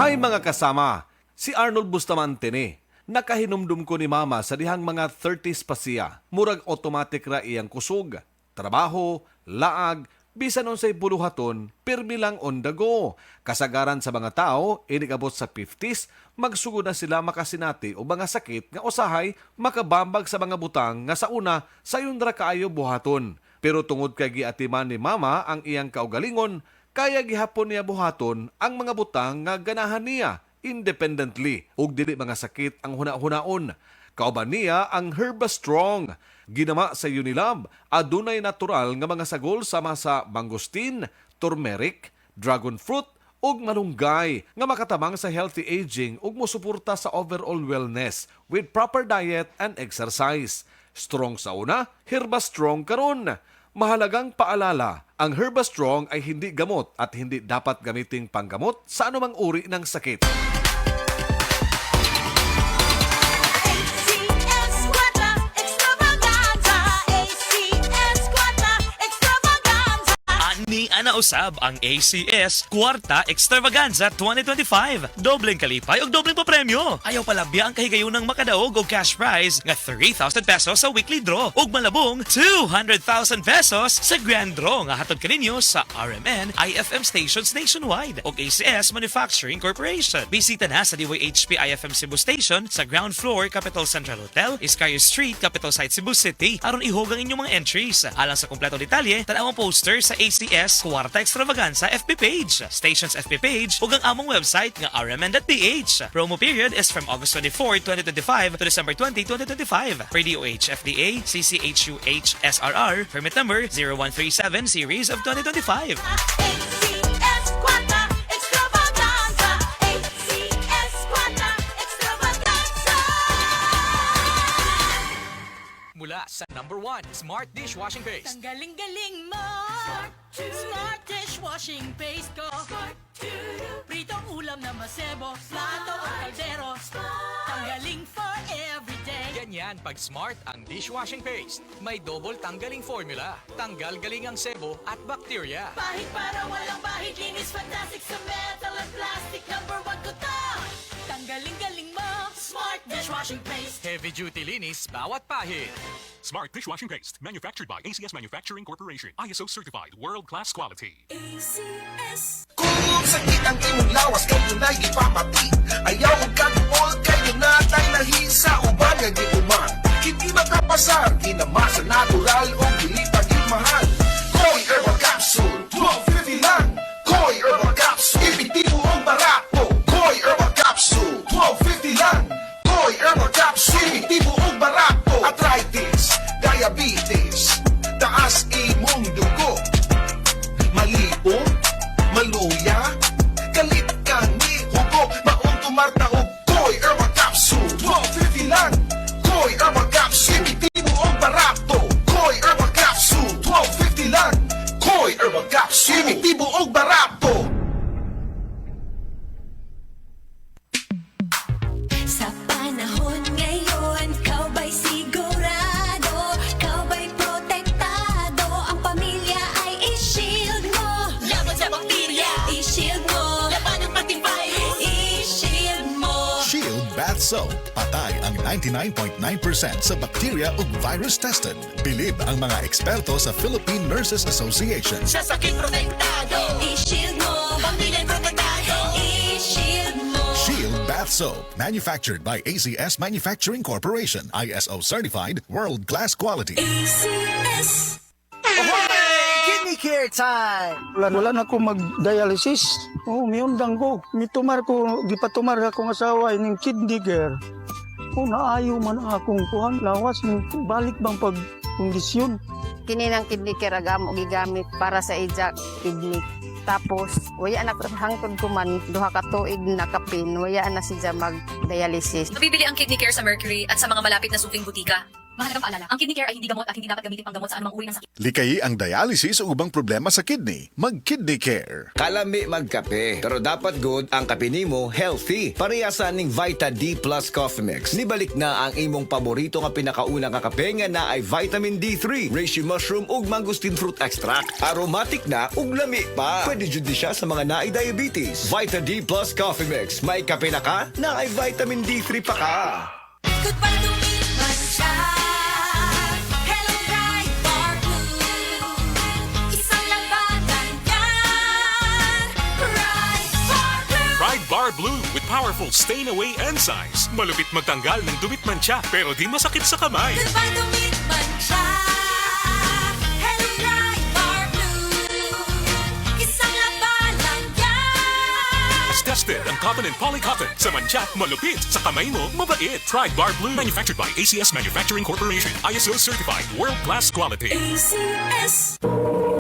Hay mga kasama, si Arnold Bustamante ni. Nakahinumdum ko ni mama sa dihang mga 30s pa siya. Murag automatic ra iyang kusog. Trabaho, laag, bisan unsay buluhaton, pirmi lang on the go. Kasagaran sa mga tao, inigabot sa 50s, magsugod na sila makasinati o mga sakit nga usahay makabambag sa mga butang nga sa una sayon ra kaayo buhaton. Pero tungod kay giatiman ni mama ang iyang kaugalingon, kaya gihapon niya buhaton ang mga butang nga ganahan niya independently ug dili mga sakit ang huna-hunaon. Kauban niya ang Herbastrong. Ginama sa Unilab, adunay natural nga mga sagol sama sa mangosteen, turmeric, dragon fruit ug malunggay nga makatamang sa healthy aging ug mosuporta sa overall wellness with proper diet and exercise. Strong sa una, Herbastrong karon. Mahalagang paalala, ang Herbastrong ay hindi gamot at hindi dapat gamiting panggamot sa anumang uri ng sakit. Ni ana usab ang ACS Kwarta Extravaganza 2025. Dobleng kalipay ug dobleng papremyo. Ayaw palabya ang kahigayunang makadaog og cash prize nga 3,000 pesos sa weekly draw ug malabong 200,000 pesos sa grand draw nga hatod kaninyo sa RMN IFM stations nationwide ug ACS Manufacturing Corporation. Bisita na sa DYHP IFM Cebu Station sa ground floor Capital Central Hotel, Iscario Street, Capital Site, Cebu City aron ihog ang inyong mga entries. Alang sa kompletong detalye, tanaw ang poster sa ACS Kwarta Extravaganza FB page, station's FB page ug ang among website nga rmn.ph. Promo period is from August 24, 2025 to December 20, 2025. Per DOH FDA CCHUH SRR permit number 0137 series of 2025. ACS Kwarta Extravaganza, ACS Kwarta Extravaganza. Mula sa number 1 Smart Dishwashing Paste. Tanggaling-galing mo, Smart Dishwashing Paste ko. Pritong ulam na masebo, plato o kaldero, tanggaling for everyday. Ganyan pag Smart ang dishwashing paste. May double tanggaling formula. Tanggal galing ang sebo at bacteria. Bahid para walang bahid, linis fantastic sa metal at plastic. Number 1 ko to. Tanggaling-galing mo, Smart Dishwashing Paste. Heavy duty linis bawat pahid. Smart Dishwashing Paste, manufactured by ACS Manufacturing Corporation. ISO certified, world-class quality. ACS. Kung sakit ang imong lawas, kayo na'y ipapati. Ayaw ang kagumol, kayo na tayo nahisa. Uban nga giuman, hindi makapasar. Kinamasa natural o gilipagin mahal. Koi Herbal Capsule, 12.50 lang. Koi Herbal Capsule, epektibo ang barato. Koi Herbal Capsule, 12.50 lang. Koi Herbal Capsule, epektibo ang barato. Arthritis, diabetes, taas imong dugo, maliom, maluya, kalit ka ni hugo, maong tumarta o Koi Herbal Capsule, 12.50 lang. Koi Herbal Capsule, epektibo ang barato. Koi Herbal Capsule, 12.50 lang. Koi Herbal Capsule, epektibo ang barato. Sa panahon ngayon, kau ba'y sigurado? Kau ba'y protektado? Ang pamilya ay i-shield mo. Laban sa bakterya, i-shield mo. Laban ng pating virus, i-shield mo. Shield Bath Soap. Patay ang 99.9% sa bacteria ug virus tested. Bilib ang mga eksperto sa Philippine Nurses Association. Sa sakit protektado, i-shield mo. Pamilya'y protektado, i-shield mo. Shield Bath Soap. Manufactured by ACS Manufacturing Corporation. ISO certified, world-class quality. ACS. Kidney care time! Wala na ko mag-dialysis. Oh, miundang ko. Mitumar ko, gipatumar akong asawa ining kidney care. Oh, naayo man akong kuhan. Lawas, balik bang pag-kondisyon. Kini ng kidney care agam o gigamit para sa ijak kidney. Tapos, waya na hangtod ko man, duha ka tuig nakapin, waya na siya mag-dialysis. Mabibili ang Kidney Care sa Mercury at sa mga malapit na suking butika. Mahalagang paalala, ang kidney care ay hindi gamot at hindi dapat gamitin pang gamot sa anumang uri ng sakit. Likayi ang dialysis o ubang problema sa kidney. Mag-Kidney Care. Kalami magkape, pero dapat good ang kape nimo healthy. Parehasan ning Vita D Plus Coffee Mix. Nibalik na ang imong paborito nga pinakauna nga kape nga na ay vitamin D3, reishi mushroom ug mangosteen fruit extract. Aromatic na ug lami pa. Pwede jud di siya sa mga naay diabetes. Vita D Plus Coffee Mix. May kape na ka, na ay vitamin D3 pa ka. Good para dumiman siya. Hello Bright Bar Blue. Isang labanan yan. Bright Bar Blue. Pride Bar Blue with powerful stain-away enzymes. Malupit magtanggal ng dumit mancha pero di masakit sa kamay. Good para dumiman siya. Hello Bright Bar Blue. Isang labanan yan. As tested ang cotton and polycotton. Sa mancha, malupit. Sa kamay mo, mabait. Pride Bar Blue. Manufactured by ACS Manufacturing Corporation. ISO certified. World-class quality. ACS.